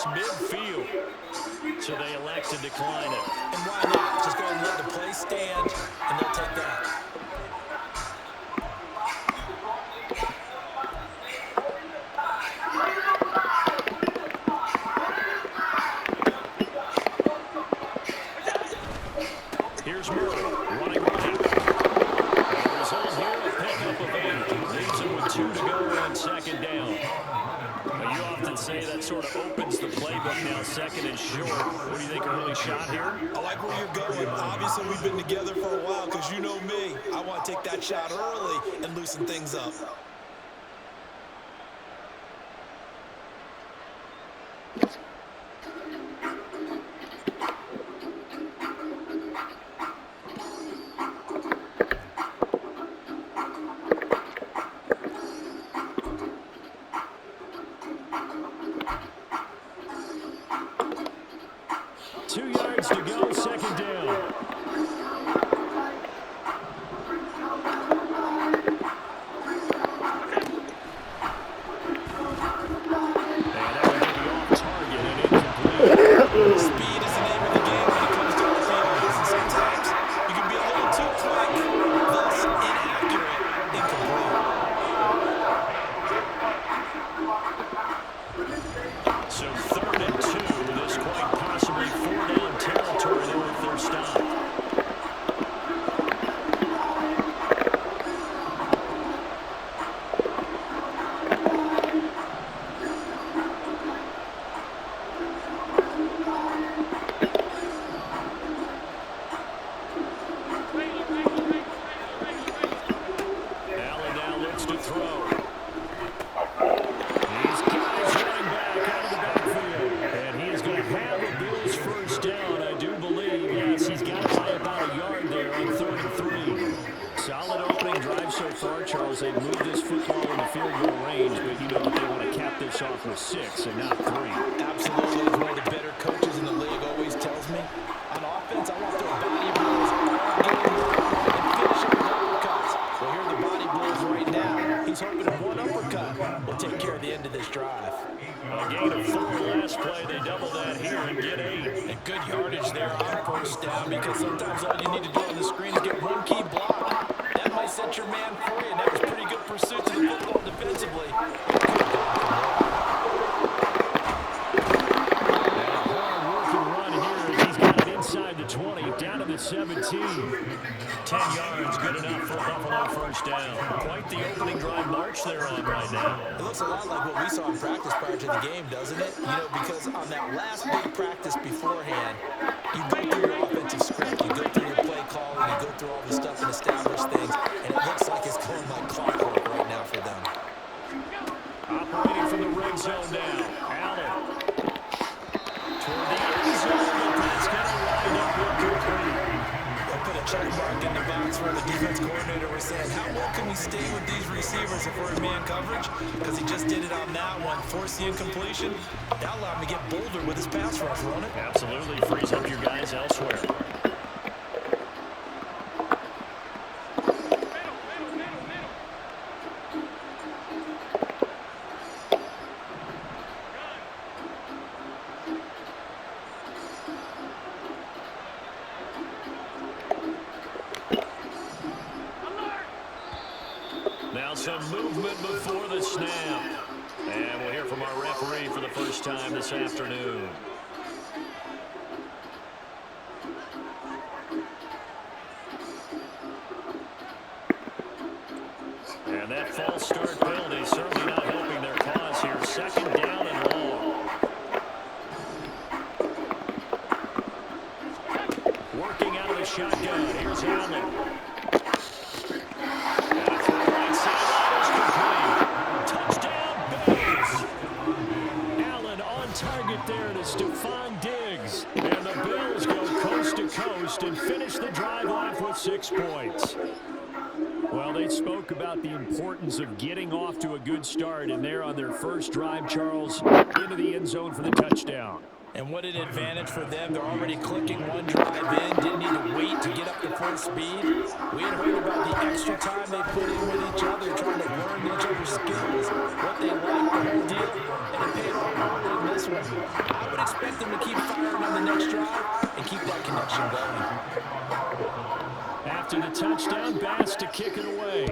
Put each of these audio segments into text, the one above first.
across midfield. So they elect to decline it. And why not? Just go ahead and let the play stand, and they'll take that. Here's Murray running right. The result here, a pickup of 8. Leaves him with 2 to go on second down. You often say that sort of opens the playbook now, second and short. What do you think, early shot here? I like where you're going. Obviously, we've been together for a while because you know me. I want to take that shot early and loosen things up. To go, second down. And that would be off target and incomplete. Speed is the name of the game when it comes to RPOs, and sometimes you can be a little too quick, thus inaccurate, incomplete. So 3rd and 2, this quite possibly 4-down territory there with their stop. Allen now looks to throw. He's got his running back out of the backfield. And he is going to have a Bills first down, I do believe. Yes, he's got it by about a yard there on 3rd and 3. Solid opening drive so far, Charles. They've moved this football into field goal range, but you know that they want to cap this off with 6 and not 3. Absolutely. One of the better coaches in the league always tells me, on offense, I want their body blows all game long and finish it with uppercuts. Well, here are the body blows right now. He's hoping that one uppercut will take care of the end of this drive. A gain of 4 last play. They double that here and get 8. And good yardage there on first down, because sometimes all you need to do on the screen is get one key block. That might set your man free, and that was pretty good pursuit to the football defensively. Inside the 20, down to the 17. 10 yards, good enough for a Buffalo first down. Quite the opening drive march they're on right now. It looks a lot like what we saw in practice prior to the game, doesn't it? You know, because on that last big practice beforehand, you go through your offensive script, you go through your play calling, you go through all the stuff and establish things, and it looks like it's going like clockwork right now for them. Operating from the red zone now. Allen. Toward the end zone, the pass going to wind up incomplete. They'll put a check mark in the box where the defense coordinator was saying, how well can we stay with these receivers if we're in man coverage? Because he just did it on that one. Force the incompletion. That allowed him to get bolder with his pass rush, won't it? Absolutely. Frees up your guys elsewhere. Now some movement before the snap. And we'll hear from our referee for the first time this afternoon. And that false start penalty certainly not helping their cause here. 2nd down and long. Working out of the shotgun. Here's Allen. There to Stephon Diggs, and the Bills go coast to coast and finish the drive off with 6 points. Well, they spoke about the importance of getting off to a good start, and they're on their first drive, Charles, into the end zone for the touchdown. And what an advantage for them. They're already clicking one drive in. Didn't need to wait to get up to full speed. We had heard about the extra time they put in with each other, trying to learn each other's skills, what they like, the whole deal. And it paid off early in this one. I would expect them to keep firing on the next drive and keep that connection going. After the touchdown, Bass to kick it away.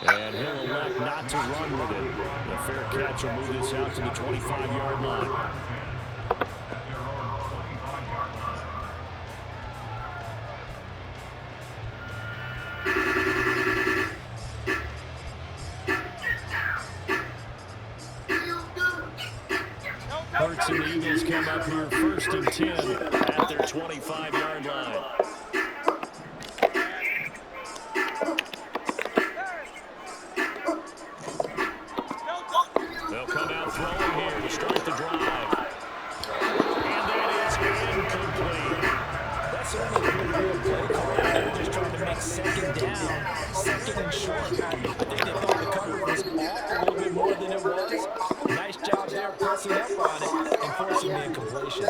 And he'll elect not to run with it. The fair catch will move this out to the 25-yard line. Hurts and the Eagles come up here 1st and 10 at their 25-yard line. They'll come out throwing here to start the drive. And that is incomplete. That's only real play call. They're just trying to make second down, second and short. I think they thought the cover was off a little bit more than it was. Nice job there pressing up on it and forcing the incompletion.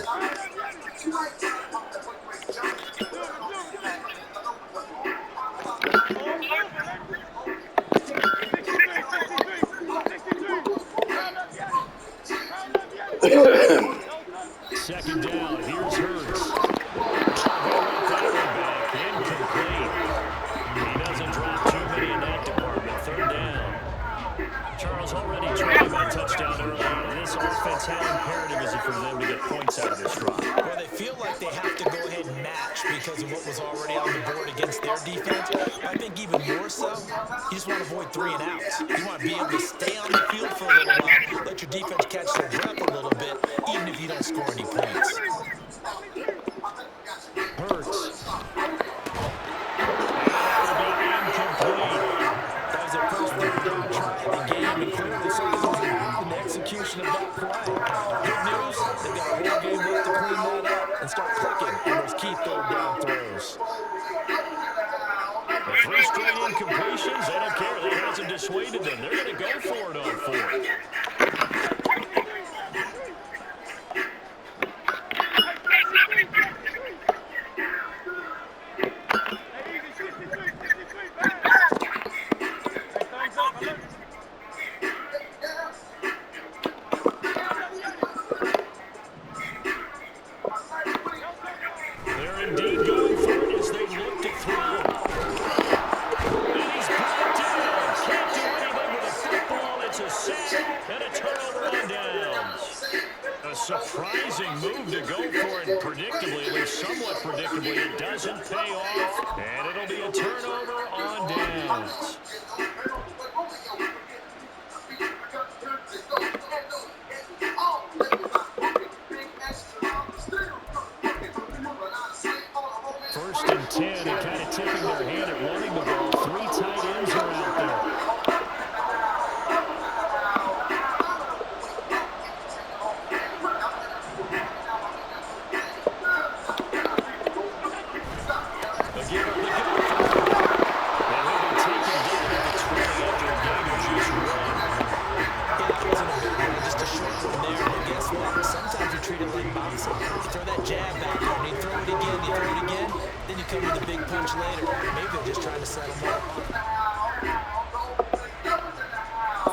Second down, here's Hurts. Back, incomplete. He doesn't drop too many in that department. 3rd down. Charles already trailing that touchdown early on. This offense, how imperative is it for them to get points out of this drive? Well, they feel like they have to go ahead and match because of what was already on the board against their defense. I think even more so, you just want to avoid 3 and outs. You want to be able to stay on the field for a little while, let your defense catch their breath a little bit, even if you don't score any points. Hurts. That was their first 3rd down try of the game, and clearly something was in the execution of that play. Good news, they've got a whole game left to clean that up and start clicking on those key 3rd down throws. The 3 straight incompletions, they don't care. That hasn't dissuaded them. They're going to go for it on 4th. They're indeed going for it as they look to throw. And he's brought down. Can't do anything with a football. It's a sack and a turnover on downs. A surprising move to go for it predictably, at least somewhat predictably. It doesn't pay off, and it'll be a turnover on downs. First and 10, and kind of tipping their hand at running the ball. 3 tight ends are out there. Again, they go for it. And he'll be taken down at the 20 after a game of just one. Yeah, that wasn't a big one, just a short one there. And guess what? Sometimes you treat it like boxing. You throw that jab back there, and you throw it again, you throw it again, then you come with a big punch later. Maybe they're just trying to set them up.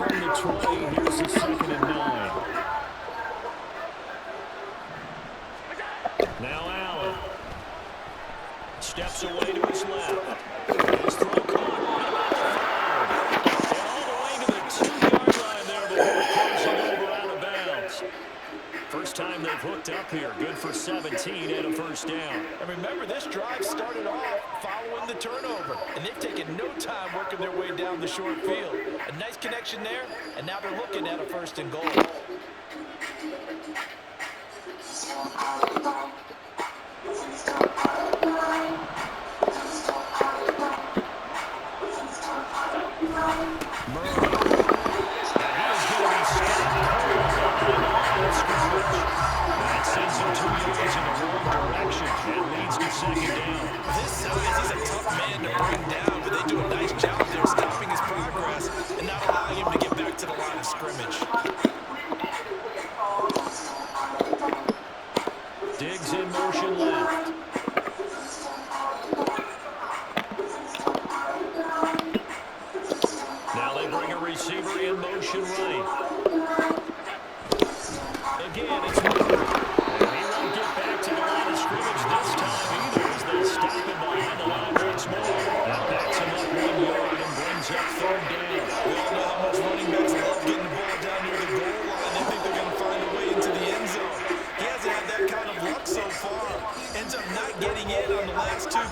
From the 20, here's the 2nd and 9. Now Allen. Steps away to his left. His throw caught. And all the way to the 2-yard line there before crossing over out of bounds. First time they've hooked up here. Good for 17 and a 1st down. And remember, this drive started off following the turnover, and they've taken no time working their way down the short field. A nice connection there, and now they're looking at a 1st and goal. That sends him 2 yards in the wrong direction and leads to 2nd down. This size, he's a tough man to bring down, but they do a nice job there stopping his progress and not allowing him to get back to the line of scrimmage.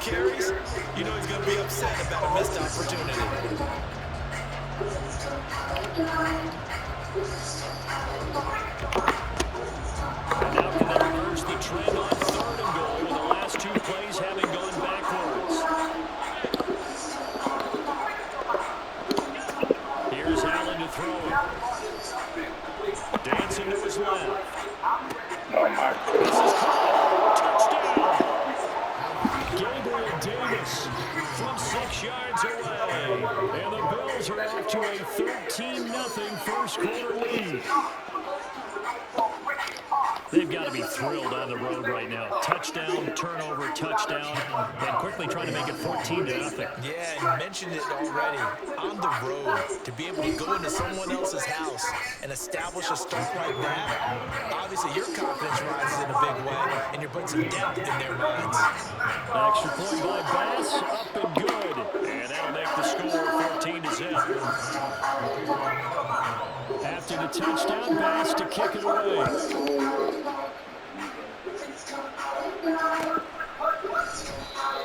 carries, you know he's going to be upset about a missed opportunity. And now can they reverse the trend on 3rd and goal with the last 2 plays having gone backwards? Here's Allen to throw it. Dancing to his left. Oh, my This is caught. Touchdown. Gabriel Davis from 6 yards away. And the Bills are off to a 13-0 first quarter lead. They've got to be thrilled on the road right now. Touchdown, turnover, touchdown, and quickly trying to make it 14-0. Yeah, you mentioned it already. On the road, to be able to go into someone else's house and establish a start like that, obviously your confidence rises in a big way, and you're putting some doubt in their minds. Extra point by Bass, up and good. And that'll make the score 14-0. After the touchdown, Bass to kick it away.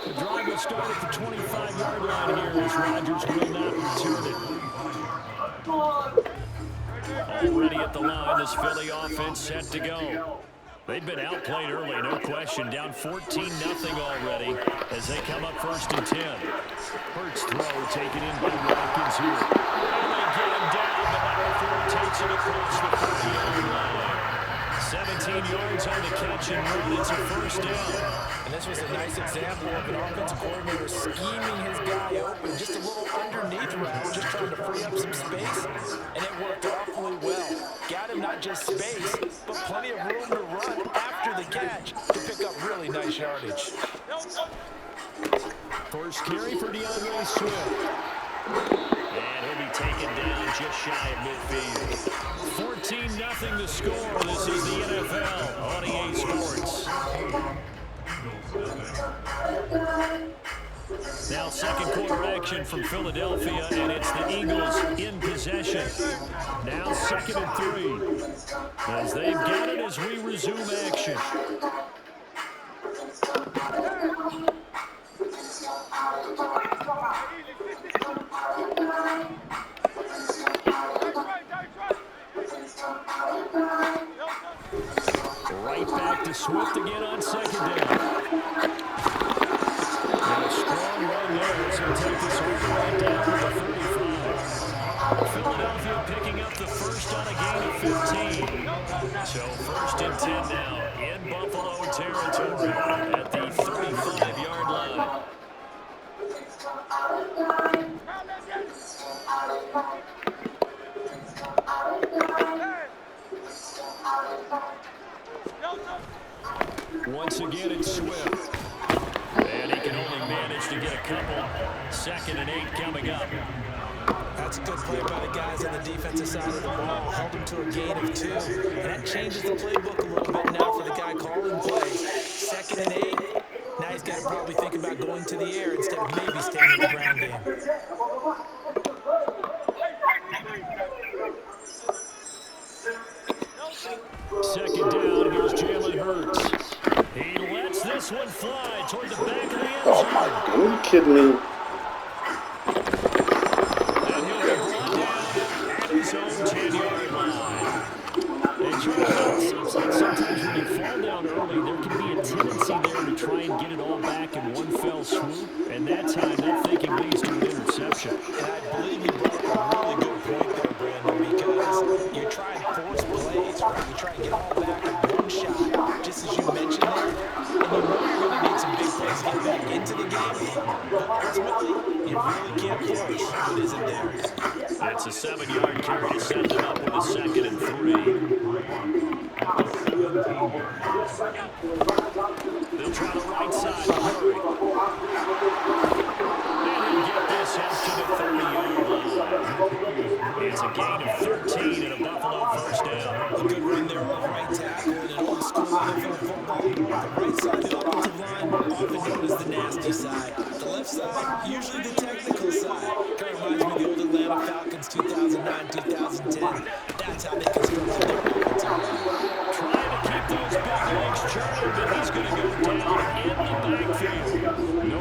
The drive will start at the 25-yard line here as Rodgers will not return it. Already at the line, this Philly offense set to go. They've been outplayed early, no question. Down 14-0 already as they come up 1st and 10. Hurts throw taken in by Watkins here. And they get him down, but number 4 takes it across the 40-yard line. 17 yards on the catch and run. It's a 1st down. And this was a nice example of an offensive coordinator scheming his guy open. Just a little underneath route, just trying to free up some space. And it worked awfully well. Got him not just space, but plenty of room to run after the catch to pick up really nice yardage. First carry for DeAndre Swift. And he'll be taken down just shy of midfield. 14-0 the score. This is the NFL on EA Sports. Now 2nd quarter action from Philadelphia, and it's the Eagles in possession. Now 2nd and 3. As they've got it as we resume action. Right back to Swift again on 2nd down. And a strong run there as he'll take this all the way down to the 35. Philadelphia picking up the first on a gain of 15. So 1st and 10 now in Buffalo territory at the 35-yard line. Once again, it's Swift. And he can only manage to get a couple. 2nd and 8 coming up. That's a good play by the guys on the defensive side of the ball. Held him to a gain of 2. And that changes the playbook a little bit now for the guy calling plays. 2nd and 8. Now he's got to probably think about going to the air instead of maybe staying in the ground game. Second down, here's Jalen Hurts. He lets this one fly toward the back of the end zone. Oh, my God. Are you kidding me? And he'll be brought down at his own 10-yard line. And Charles, it seems like sometimes when you fall down early, there can be a tendency there to try and get it all back in one fell swoop. And that time, that thinking leads to an interception. And I believe you brought up a really good point there, Brandon, because you try and force plays, right? You try and get all back in one shot, just as you mentioned there. And you know you're going to need some big plays to get back into the game. But ultimately, you really can't force what isn't there. That's a 7-yard carry to set them up with a 2nd and 3. They'll try the right side to hurry. And he'll get this out to the 30-yard line. It's a gain of 13 and a Buffalo 1st down. A good run there on the right tackle in an old school NFL football. The right side of the offensive line, often known as the nasty side. The left side, usually the technical side. Kind of reminds me of the old Atlanta Falcons 2009, 2010. That's how they constructed their offensive line. Trying to keep those big legs churning, but he's going to go down in the backfield. No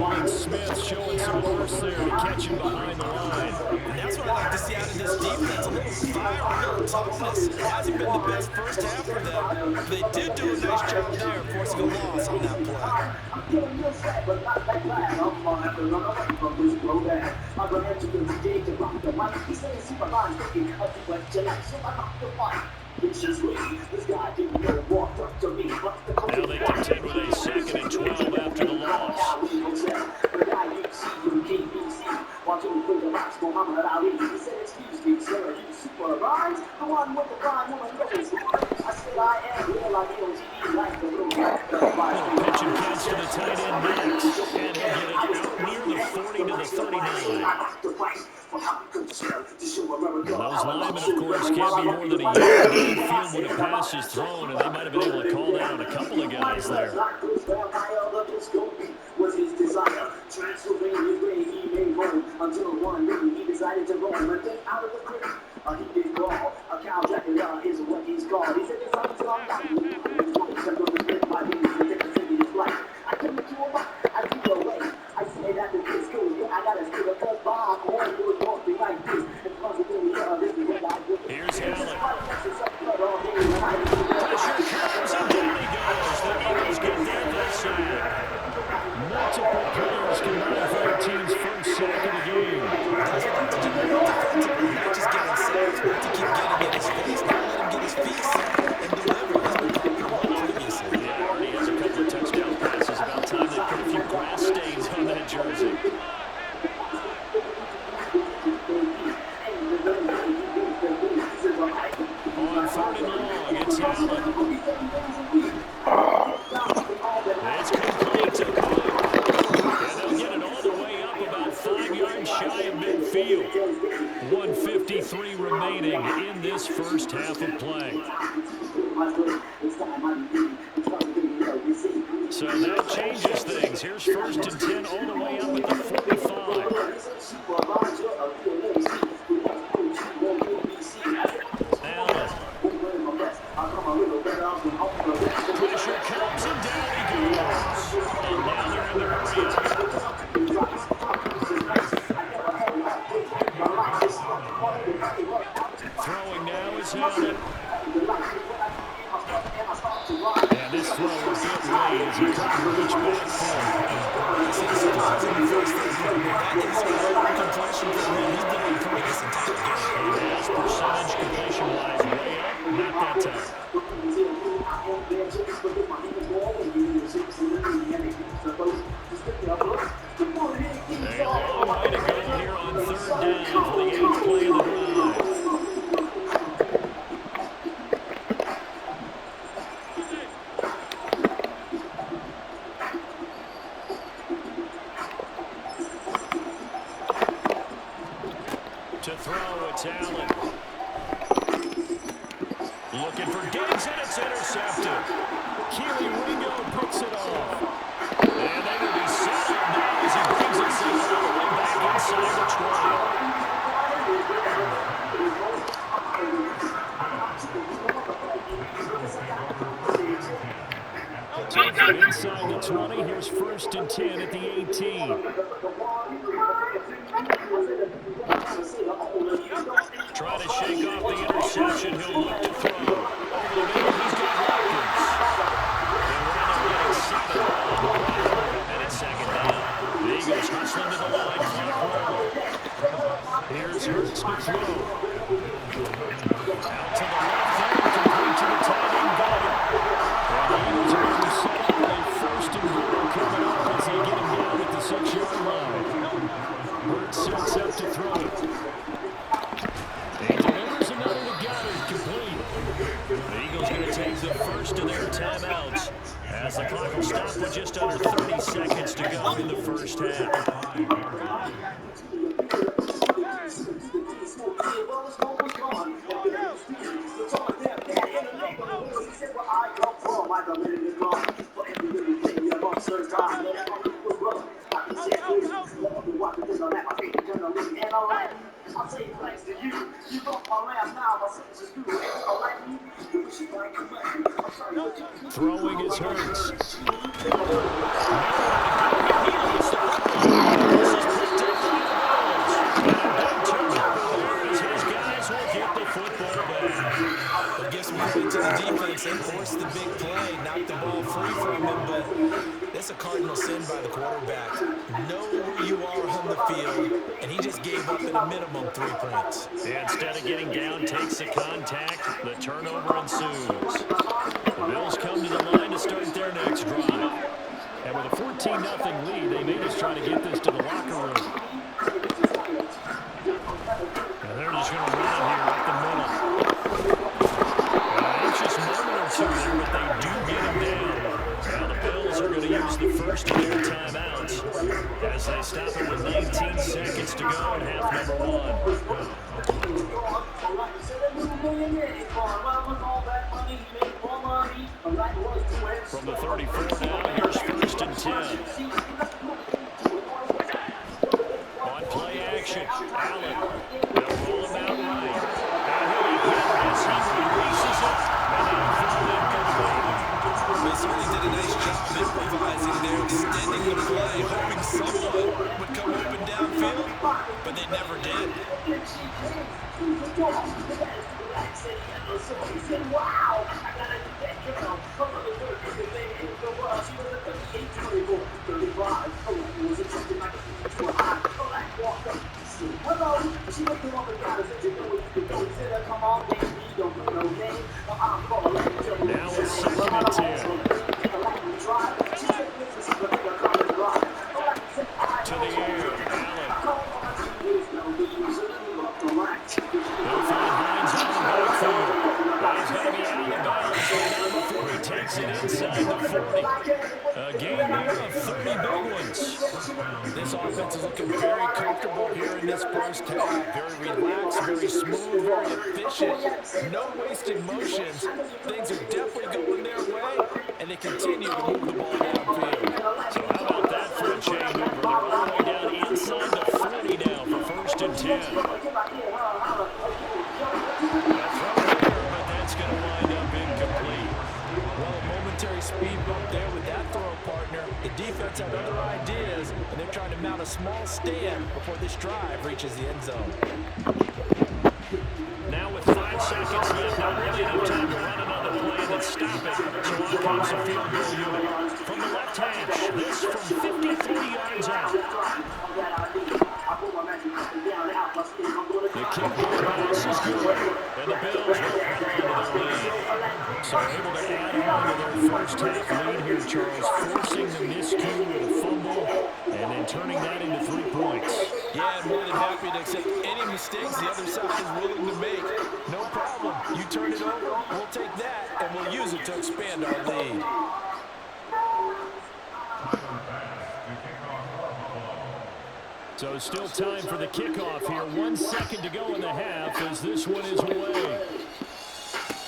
able to catch him behind the line. And that's what I like to see out of this defense. A little fire, a little toughness. It hasn't been the best first half for them, but they did do a nice job there, forcing a loss on that play. Now they contend with a 2nd and 12 after the loss. Pitch and catch to the tight end Max, and he'll get it out near the 40 to the 39. Those linemen, of course, can't be more than a yard downfield when a pass is thrown, and they might have been able to call that on a couple of guys there. Was his desire. Transferring his way, he made room until one day he decided to roam and get out of the crib. He did crawl. A cow Dracula is what he's called. He said there's something to unlock. I couldn't do him up. I threw away. I said that the kids cool. Yeah, I gotta stay because Bob won't do it walking like this. And possibly this is what I do. Here's Allen. Pressure comes and down he goes. The Eagles get their first sack. Multiple players combined for their team's first sack of the game. That's what to do defensively, not just getting sacks, but to keep getting in his face, not let him get his feet set and deliver. He's been talking about previously. Yeah, already has a couple of touchdown passes. About time they put a few grass stains on that jersey. On 3rd and long, it's Allen. It's complete to Cook. And they'll get it all the way up about 5 yards shy of midfield. 1:53 remaining in this first half of play. So that changes things. Here's 1st and 10 all the way up at the 45. Allen. Pressure comes and down he goes. And now they're in the area. Throwing now is Allen. And this throw is hit late as he couldn't reach back for it. Completion for him. He's been on point this entire game. He has percentage completion-wise way up. Not that time. A long way to go here on 3rd down for the 8th play of the drive. To throw, it's Allen. Looking for Diggs, and it's intercepted. Keely Ringo picks it off. And they will be settled now as he brings it all the way back inside the 20. Take it inside the 20. Here's 1st and 10 at the 18. Try to shake off the interception. He'll look to throw. Over the middle, he's got Watkins. They were in there getting 7 on the play. And it's 2nd down. The Eagles hustling to the line. Here's Hurts to throw. Out to the left there. Complete to the tight end Goddard. And the Eagles are going to set up a 1st and goal coming up as they get him down at the 6-yard line. Hurts sets up to throw it. He delivers another to Goddard, complete. The Eagles going to take the first of their timeouts as the clock will stop with just under 30 seconds to go in the first half. Throwing his Hurts. Nowhere to go here. He hits the football. This is picked up by the It gives some credit to the defense. They forced the big play, knocked the ball free from him, but that's a cardinal sin by the quarterback. Know where you are on the field, and he just gave up at a minimum 3 points. And instead of getting down, takes the contact. The turnover ensues. The Bills come to the line to start their next drive. And with a 14-0 lead, they may just try to get this to the locker room. And they're just going to run it here up the middle. An anxious moment or two there, but they do get him down. Now the Bills are going to use the first of their timeouts as they stop it with 19 seconds to go in half number one. From the 34 now, here's first and 10. On play action, Allen. They'll roll him out right. And he'll be hit as he releases it. And he'll throw it incomplete. They certainly did a nice job improvising there, extending the play, hoping someone would come open downfield, but they never did. Now it's second and 10. To the air, Allen. They'll find Hines on the backfield. He's going to be out of bounds before he takes it inside the 40. A game here of 30 big ones. This offense is looking very comfortable here in this first half. Very relaxed, very smooth, very efficient. No wasted motions. Things are definitely going their way, and they continue to move the ball downfield. So how about that for a changeover? They're all the way down inside the 40 now for first and 10. Going to wind up incomplete. Well, a momentary speed bump there with that throw partner. The defense had other ideas, and they're trying to mount a small stand before this drive reaches the end zone. Now with 5 seconds left, not really enough time to run another play and stop it. So on comes the field goal unit. From the left hash, this from 53 yards out. The kick pass is good, and the Bills will add on to their lead. So able to add on to their first half lead here, Charles, forcing the miscue with a fumble and then turning that into 3 points. Yeah, I'm more than happy to accept any mistakes the other side is willing to make. No problem. You turn it over, we'll take that, and we'll use it to expand our lead. So still time for the kickoff here. 1 second to go in the half as this one is away.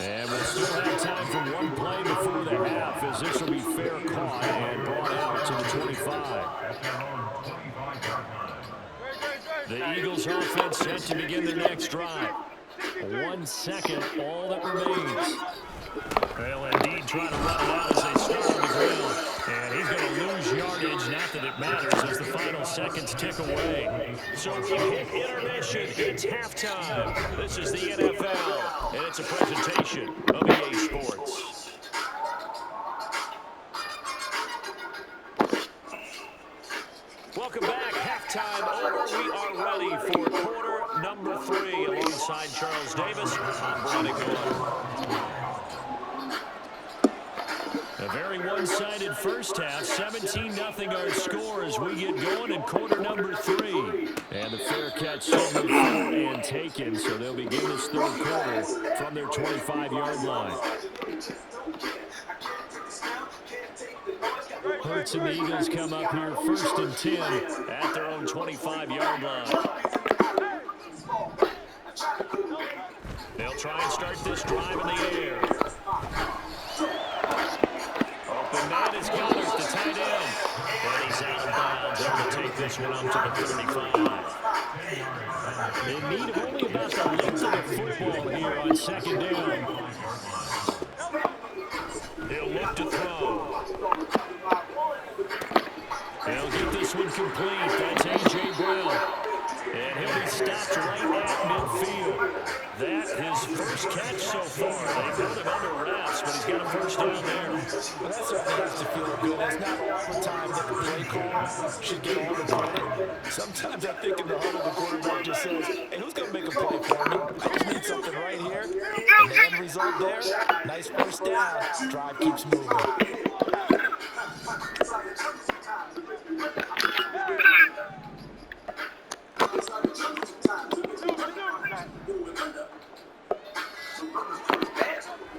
And we'll still have time for one play before the half as this will be fair caught and brought out to the 25. The Eagles offense set to begin their next drive. 1 second, all that remains. Well, indeed, trying to run it out as they start on the ground. And he's going to lose yardage, not that it matters, as the final seconds tick away. So we hit intermission. It's halftime. This is the NFL, and it's a presentation of EA Sports. Welcome back. Halftime over. We are ready for quarter number 3. Alongside Charles Davis, I'm Brandon Gould. A very one-sided first half, 17-0 our score as we get going in quarter number 3. And the fair catch stumbled forward and taken, so they'll begin this third quarter from their 25-yard line. Hurts and the Eagles come up here first and 10 at their own 25-yard line. They'll try and start this drive in the air. Open man is Goddard, the tight end. And he's out of bounds, able to take this one up to the 35. In need of only about the length of the football here on second down. He'll look to throw. He'll get this one complete. That's A.J. Brown. And he'll be stopped stopped right at midfield. That his first catch so far. They've got him under wraps, but he's got a first down there. Well, that certainly has to feel good. It's not all the time that the play caller should get all the credit. Sometimes I think in the huddle, the quarterback just says, hey, who's going to make a play for me? I just need something right here. And the end result there, nice first down. Drive keeps moving.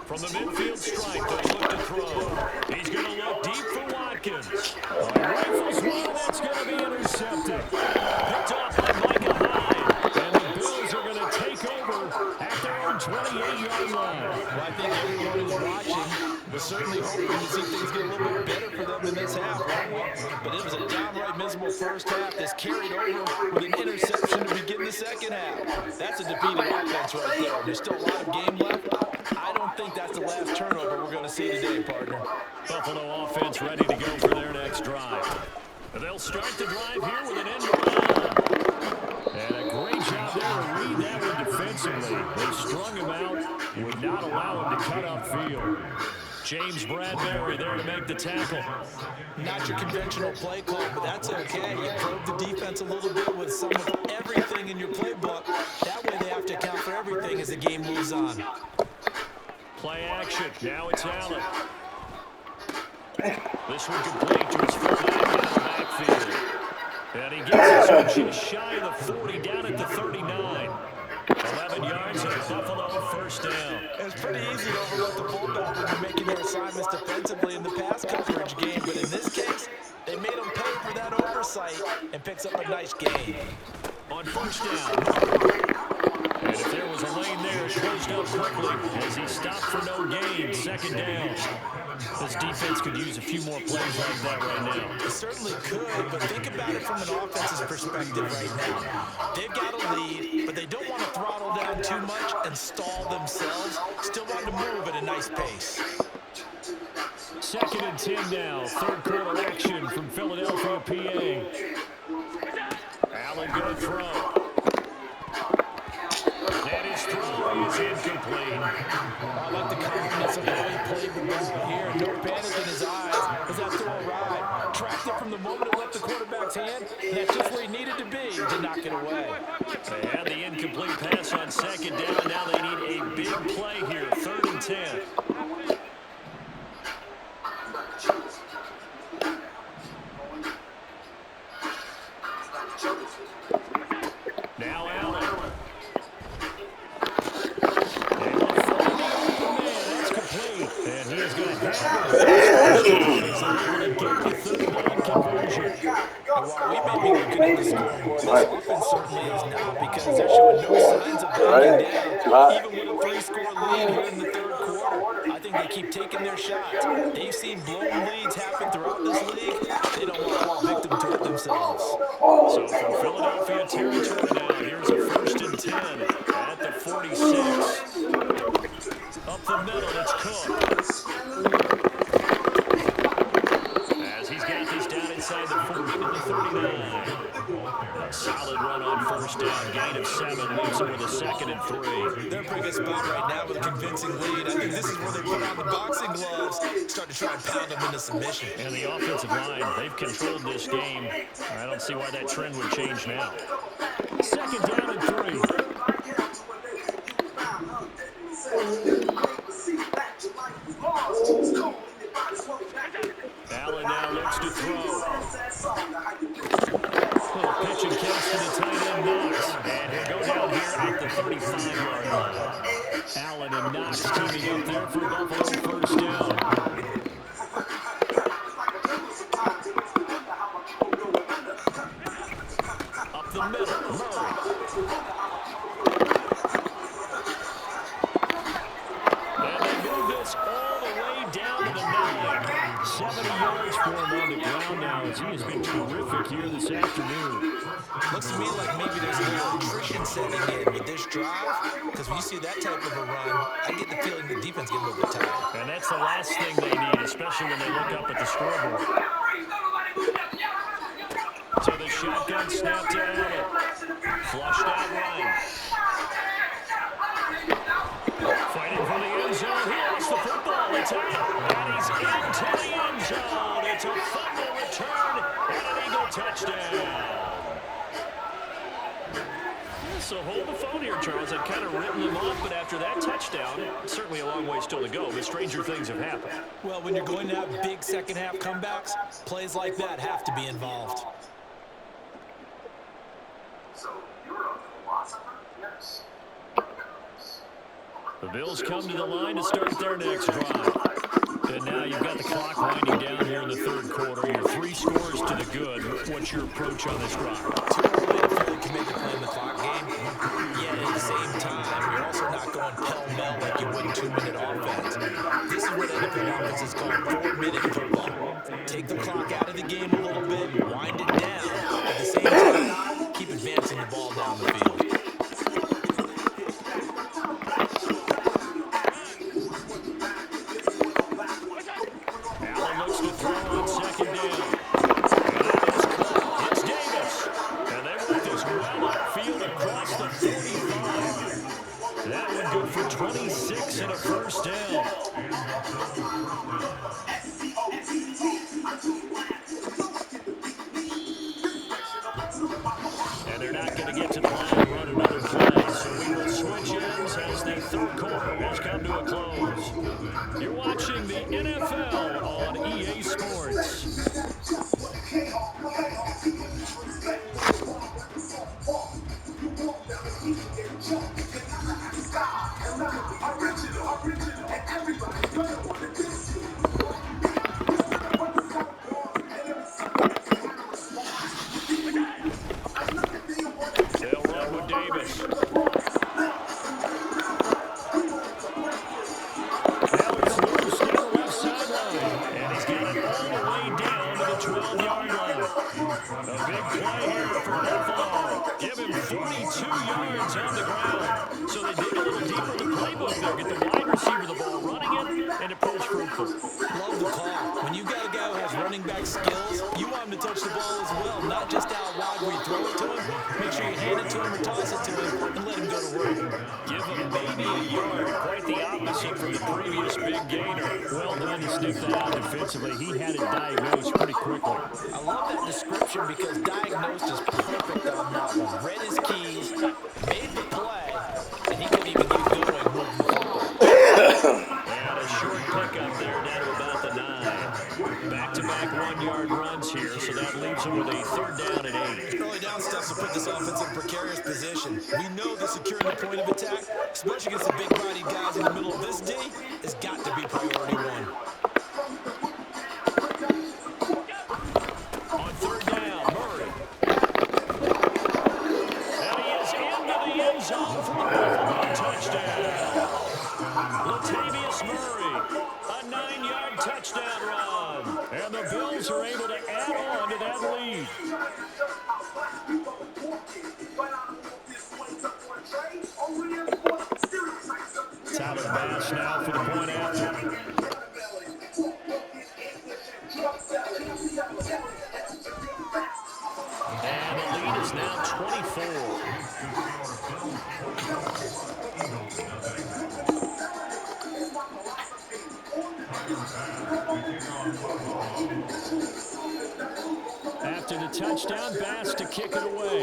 From the midfield stripe, they'll look to throw. He's going to look deep for Watkins. Rifles one, that's going to be intercepted. Picked off by Micah Hyde. And the Bills are going to take over at their own 28-yard line. Well, I think everyone who's watching was certainly hoping to see things get a little bit better for them in this half, right? But it was a downright miserable first half that's carried over with an interception to begin the second half. That's a defeated offense right there. There's still a lot of game left. I don't think that's the last turnover we're going to see today, partner. Buffalo offense ready to go for their next drive. They'll start the drive here with an end run. And a great job there to read that one defensively. They strung him out, would not allow him to cut upfield. James Bradbury there to make the tackle. Not your conventional play call, but that's okay. You probe the defense a little bit with some of everything in your playbook. That way they have to account for everything as the game moves on. Play action. Now it's Allen. This one complete to his fullback out of the backfield. And he gets it to just shy of the 40, down at the 39. 11 yards and a Buffalo first down. It's pretty easy to overlook the fullback when you're making your assignments defensively in the pass coverage game, but in this case, they made him pay for that oversight and picks up a nice gain. On first down. And if there was a lane there, it closed up quickly as he stopped for no gain. Second down. This defense could use a few more plays like that right now. It certainly could, but think about it from an offense's perspective right now. They've got a lead, but they don't want to throttle down too much and stall themselves. Still want to move at a nice pace. Second and 10 now. Third quarter action from Philadelphia, PA. Allen going to throw. And his throw is incomplete. I like the confidence of how he played the ball here. No panic in his eyes as that throw arrived. Tracked it from the moment it left the quarterback's hand, and that's just where he needed to be to knock it away. They had the incomplete pass on second down. Now they need a big play here. Third and 10. Now Allen. And they'll find the open man. That's complete. And he is going to have it. Get the third down conversion. And while we may be looking at the scoreboard, this offense certainly is not, because they're showing no signs of backing down, even with a 3-score lead here in the third quarter. I think they keep taking their shots. They've seen blown leads happen throughout this league. They don't want to fall victim to it themselves. So from Philadelphia territory now, here's a first and 10 at the 46. Up the middle, it's Cook. As he's got this down inside the 40 to the 39. A solid run on first down, gain of 7, leaves him with a second and 3. They're in a pretty good spot right now with a convincing lead. I think this is where they put on the boxing gloves, start to try and pound them into submission. And the offensive line, they've controlled this game. I don't see why that trend would change now. Second down and 3. Allen now looks to throw. Little pitch and catch to the tight end Knox. And he'll go down here at the 35-yard line. Allen and Knox teaming up there for Buffalo first down. Up the middle, Murray. And they move this all the way down to the 9. 70 yards for him on the ground now as he has been terrific here this afternoon. Looks to me like maybe there's a little attrition setting in with this drive, because when you see that type of a run, I get the feeling the defense gets a little bit tired. And that's the last thing they need, especially when they look up at the scoreboard. So the shotgun snap to Allen. Flushed out right. Fighting for the end zone. He lost the football. It's out. And he's into the end zone. It's a fumble return and an Eagle touchdown. So hold the phone here, Charles. I've kind of written them off, but after that touchdown, certainly a long way still to go, but stranger things have happened. Well, when you're going to have big second-half comebacks, plays like that have to be involved. So you're a philosopher? Yes. The Bills come to the line to start their next drive. And now you've got the clock winding down here in the third quarter. You're 3 scores to the good. What's your approach on this drive? Too early to fully commit to playing the clock game. Yet at the same time, you're also not going pell-mell like you would 2-minute offense. This is what NFL offenses call 4-minute football. Take the clock out of the game a little bit, wind it down. At the same time, keep advancing the ball down the field. That one good for 26 and a first down. And they're not going to get to the line and run another play. So we will switch ends as the third quarter has come to a close. You're watching the NFL on EA Sports. They'll run with Davis. Now it's loose down the left sideline. And he's got it all the way down to the 12-yard line. A big play here for Buffalo. Give him 42 yards on the ground. So they dig a little deeper in the playbook there. Get the wide receiver the ball, running it, and it proves fruitful. Love the call. When you've got a guy who has running back skills, you want him to touch the ball as well, not just out wide where you throw it to him. Make sure you hand it to him or toss it to him and let him go to work. Give him maybe a yard. Quite the opposite from the previous big gainer. Well done to stick that out defensively. He had it diagnosed pretty quickly. I love that description because diagnosed is perfect on that one. Read his keys, made the play, and he couldn't even get going moving the football. And a short pickup there down to about the 9. Back-to-back 1-yard runs here, so that leaves him with a third down at 8. Early down steps will put this offense in a precarious position. We know that securing the point of attack, especially against the big-bodied guys in the middle of this D, has got to be priority 1. On third down, Murray. And he is into the end zone for a Buffalo touchdown. Latavius Murray, a 9-yard touchdown run. And the Bills are able to add on to that lead. Tyler Bass now for the point after. And the lead is now 24. After the touchdown, Bass to kick it away.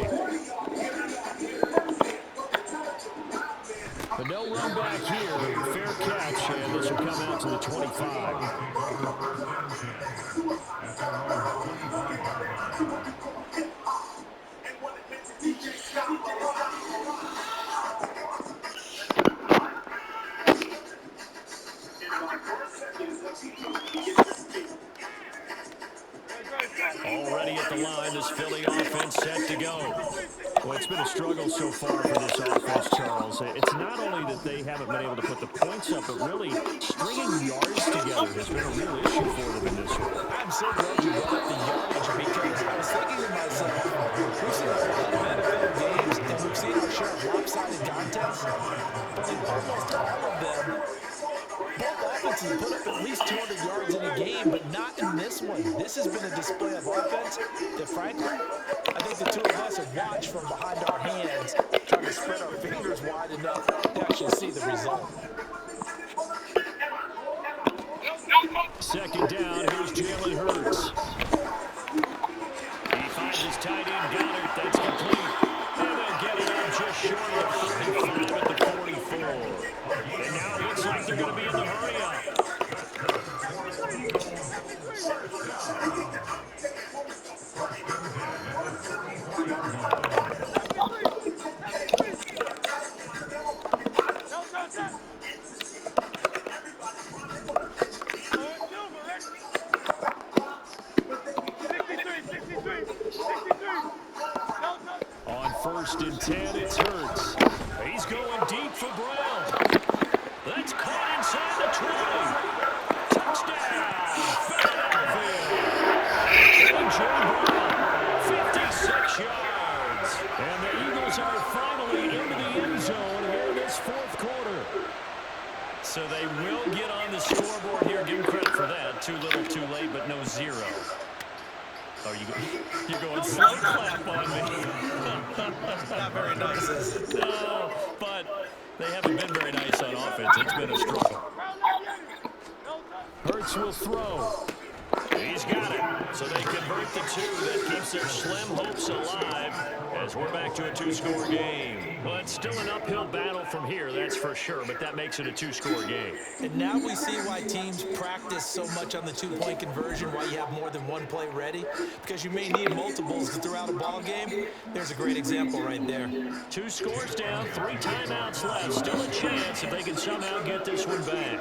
But no run back here. Fair catch, and this will come out to the 25. Already at the line, this Philly offense set to go. Well, it's been a struggle so far for this offense, Charles. It's not only that they haven't been able to put the points up, but really stringing yards together has been a real issue for them in this one. I'm so glad you brought up the yardage because I was thinking to myself, we've seen a lot of NFL games and we've seen our share of lopsided contests, but in almost all of them, both offenses offenses put up at least 200 yards in a game, but not in this one. This has been a display of offense that, frankly, I think the two of us have watched from behind our hands, trying to spread our fingers wide enough to actually see the result. Second down, here's Jalen Hurts. He finds his tight end, Goddard. That's complete. And they'll get it up just short of 35 at the 44. And now it looks like they're going to be in the hurry-up. On 1st and 10, it's Hurts. He's going deep for Brown. That's caught inside the 20. Touchdown, Philadelphia. A.J. Brown, 56 yards. And the Eagles are finally into the end zone here in this 4th quarter. So they will get on the scoreboard here. Give them credit for that. Too little, too late, but no zero. Oh, you're going slow clap on me. Not very nice, is it? No, but they haven't been very nice on offense. It's been a struggle. Hurts will throw. He's got it. So they convert the 2. That keeps their slim hopes alive as we're back to a 2-score game. Well, it's still an uphill battle from here, that's for sure, but that makes it a 2-score game. And now we see why teams practice so much on the 2-point conversion, why you have more than one play ready, because you may need multiples to throw out a ball game. There's a great example right there. 2 scores down, 3 timeouts left. Still a chance if they can somehow get this one back.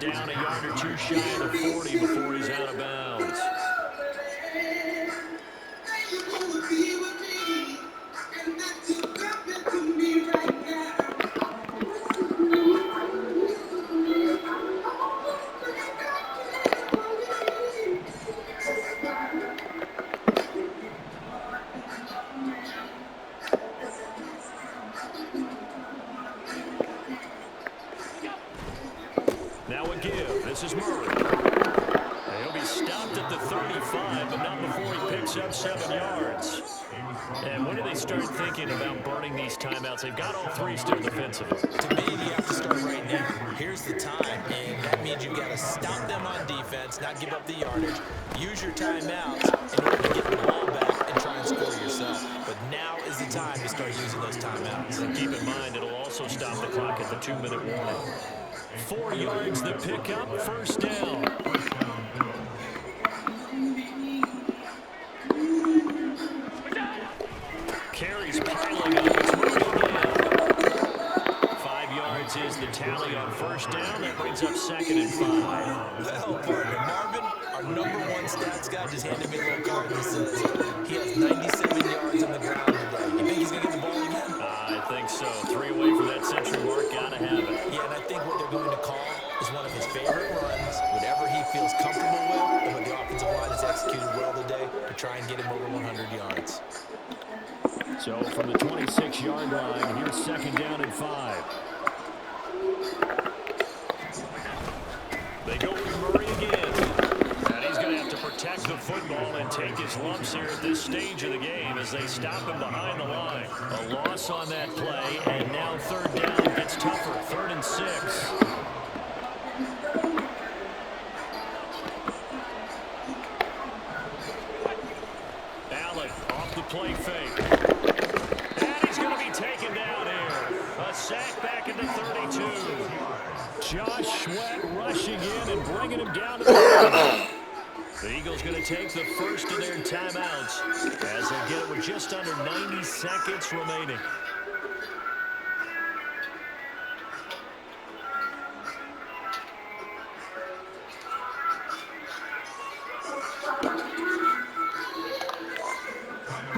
Down a yard or 2 shy of the 40 before he's out of bounds. Now a give. This is Murray. He'll be stopped at the 35, but not before he picks up 7 yards. And when do they start thinking about burning these timeouts? They've got all 3 still defensively. To me, you have to start right now. Here's the time, and that means you've got to stop them on defense, not give up the yardage. Use your timeouts in order to get the ball back and try and score yourself. But now is the time to start using those timeouts. And keep in mind, it'll also stop the clock at the 2-minute warning. 4 yards the pickup, 1st down. Carries piling up. It's Murray again. 5 yards is the tally on 1st down. That brings up 2nd and 5. Well, partner, Marvin, our #1 stats guy, just handed me a little card that says he has 97 yards on the ground today. You think he's going to get the ball again? I think so. 3 away from that century mark. Gotta have it. Yeah, and I think what they're going to call is one of his favorite runs, whatever he feels comfortable with, and what the offensive line has executed well today to try and get him over 100 yards. So from the 26-yard line, here's 2nd down and 5. They go with Murray again. And he's going to have to protect the football and take his lumps here at this stage of the game as they stop him behind the line. A loss on that play, and now 3rd down gets tougher. 3rd and 6. Allen off the play fake. And he's going to be taken down here. A sack back at the 32. Josh Sweat rushing in and bringing him down to the line. The Eagles going to take the first of their timeouts as they get it with just under 90 seconds remaining.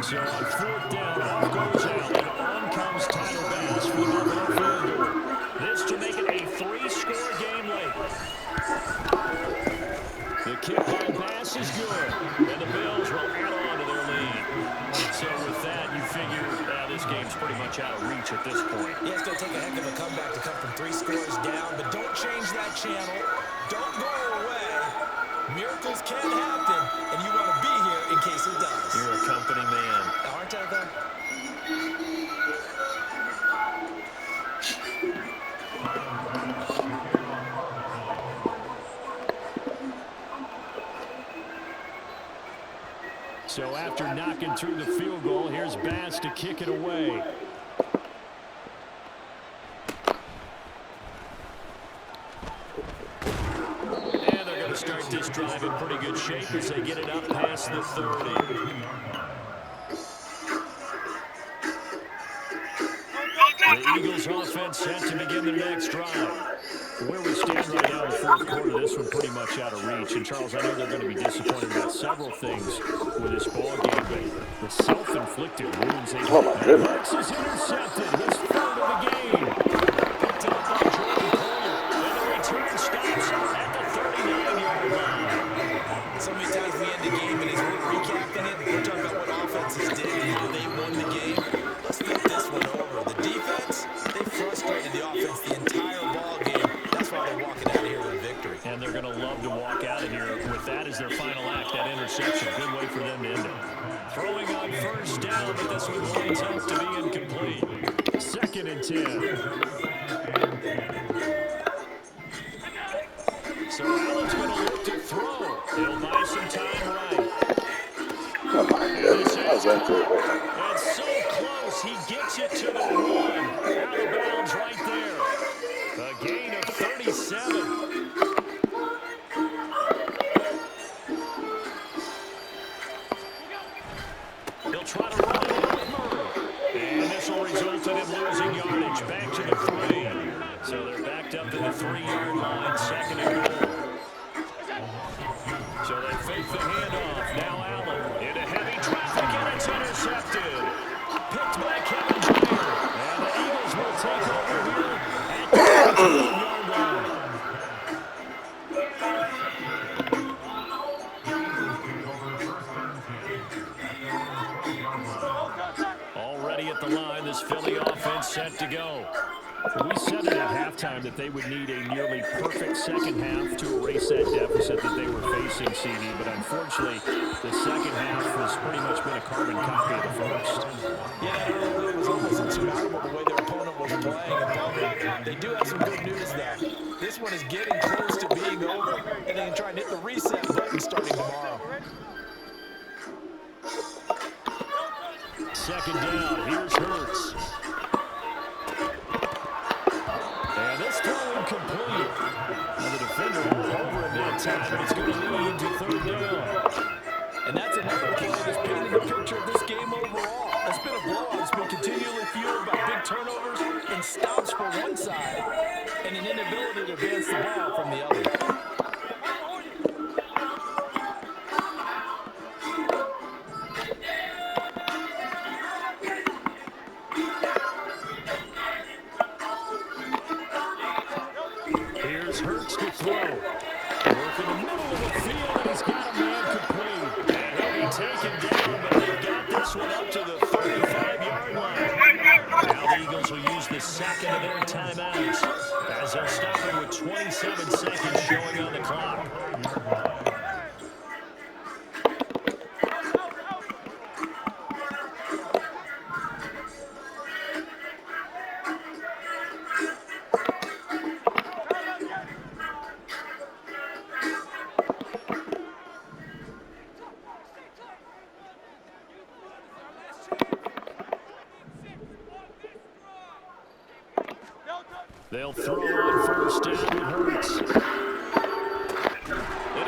So on 4th down, off goes Allen, and on comes Tyler Bass for the field goal. This to make it a 3-score game late. kick by Bass is good. And the Bills will add on to their lead. So with that, you figure this game's pretty much out of reach at this point. Yeah, it's going to take a heck of a comeback to come from 3 scores down, but don't change that channel. Don't go away. Miracles can happen, and you want to be here in case it does. You're a company man. Aren't I, though? So after knocking through the field goal, here's Bass to kick it away. And they're going to start this drive in pretty good shape as they get it up past the 30. The Eagles offense set to begin their next drive. Where we stand right now in the fourth quarter, this one pretty much out of reach. And, Charles, I know they're going to be disappointed about several things with this ball game, but the self-inflicted wounds. Oh, my goodness. Is intercepted. His third of the game. Picked up by Jordan Poyer. And the return stops at the 39-yard line. So many times we end the game, and as we're recapping it, we're talking about what offenses did and how they won the game. Let's flip this one over. The defense, they frustrated the offense the entire ball game. That's why they're walking out of here with a victory. And they're going to love to walk out of here with that as their final act, that interception. Good way for them to end it. Throwing on first down, but this one winds up to be incomplete. 2nd and 10. So Allen's going to look to throw. He'll buy some time right. Oh, my goodness. That was unfair. And so close, he gets it to the 1. Out of bounds right there. A gain of 37. He'll try to run it over. And this will result in him losing yardage. Back to the 3. So they're backed up to the 3-yard line. 2nd and goal. So they fake the handoff. Now Allen into heavy traffic, and it's intercepted. Picked by Kevin Byard. And the Eagles will take over here at the 12-yard line. Already at the line, this Philly offense set to go. We said it at halftime that they would need a nearly perfect second half to erase that deficit that they were facing, CD. But unfortunately, the second half has pretty much been a carbon copy of the first. Yeah, it was almost insurmountable the way their opponent was playing. And they do have some good news, though. This one is getting close to being over, and they can try and hit the reset button starting tomorrow. 2nd down, here's Hurts. And this throw incomplete. And the defender all over him that time, but it's going to lead to 3rd down. And that's another play that's painting the picture of this game overall. It's been a blowout. It's been continually fueled by big turnovers and stops for one side and an inability to advance the ball from the other. Here's Hurts to throw. Work in the middle of the field, and he's got a man complete. And he'll be taken down, but they've got this one up to the 35-yard line. Now the Eagles will use the second of their timeouts as they'll stop it with 27 seconds showing on the clock. They'll throw on first down to Hurts. And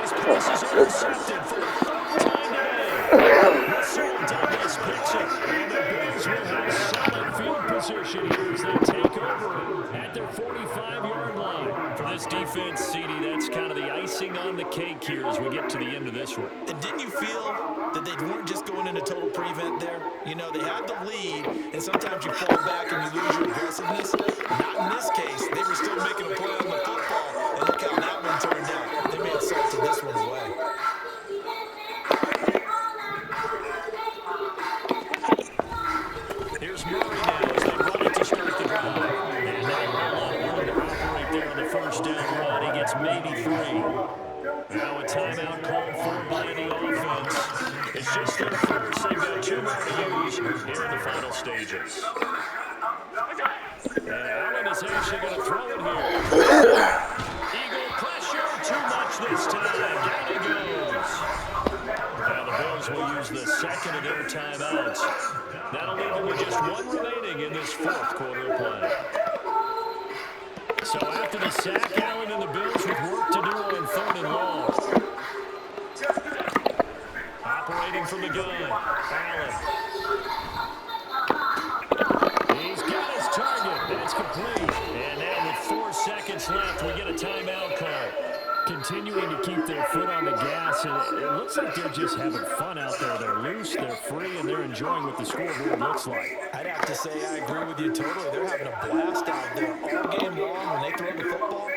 his pass is intercepted for the 3rd time today. Russell Douglas picks it. And the Bills will have solid field position here as they take over at their 45-yard line. For this defense, CD, that's kind of the icing on the cake here as we get to the end of this one. And didn't you feel that they weren't just going into total prevent there? You know, they had the lead, and sometimes you fall back and you lose your aggressiveness. Not in this case. They were still making a play on the football, and look how that one turned out. They may have salted this one away. 33. Now a timeout called for by the offense. It's just their first. They've got 2 more to use here in the final stages. And Allen is actually going to throw it here. Eagle pressure, too much this time. Down he goes. Now the Bills will use the second of their timeouts. That'll leave them with just 1 remaining in this 4th quarter of play. So after the sack, Allen and the Bills with work to do on 3rd and long. Operating from the gun, Allen. He's got his target. That's complete. And now with 4 seconds left, we get a timeout call. Continuing to keep their foot on the gas, and it looks like they're just having fun out there. They're loose, they're free, and they're enjoying what the scoreboard looks like. I'd have to say I agree with you totally. They're having a blast out there all game long. When they throw the football,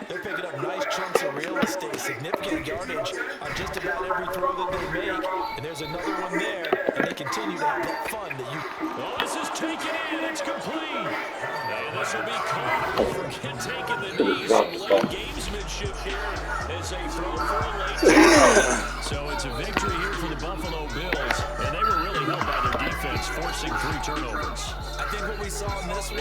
they're picking up nice chunks of real estate, significant yardage on just about every throw that they make. And there's another one there, and they continue to have that fun that you... Well, this is taken in. It's complete. And this will be caught for taking the knee. Some late gamesmanship here as they throw for a late touchdown. So it's a victory here for the Buffalo Bills, and they were really helped by their defense, forcing 3 turnovers. I think what we saw in this one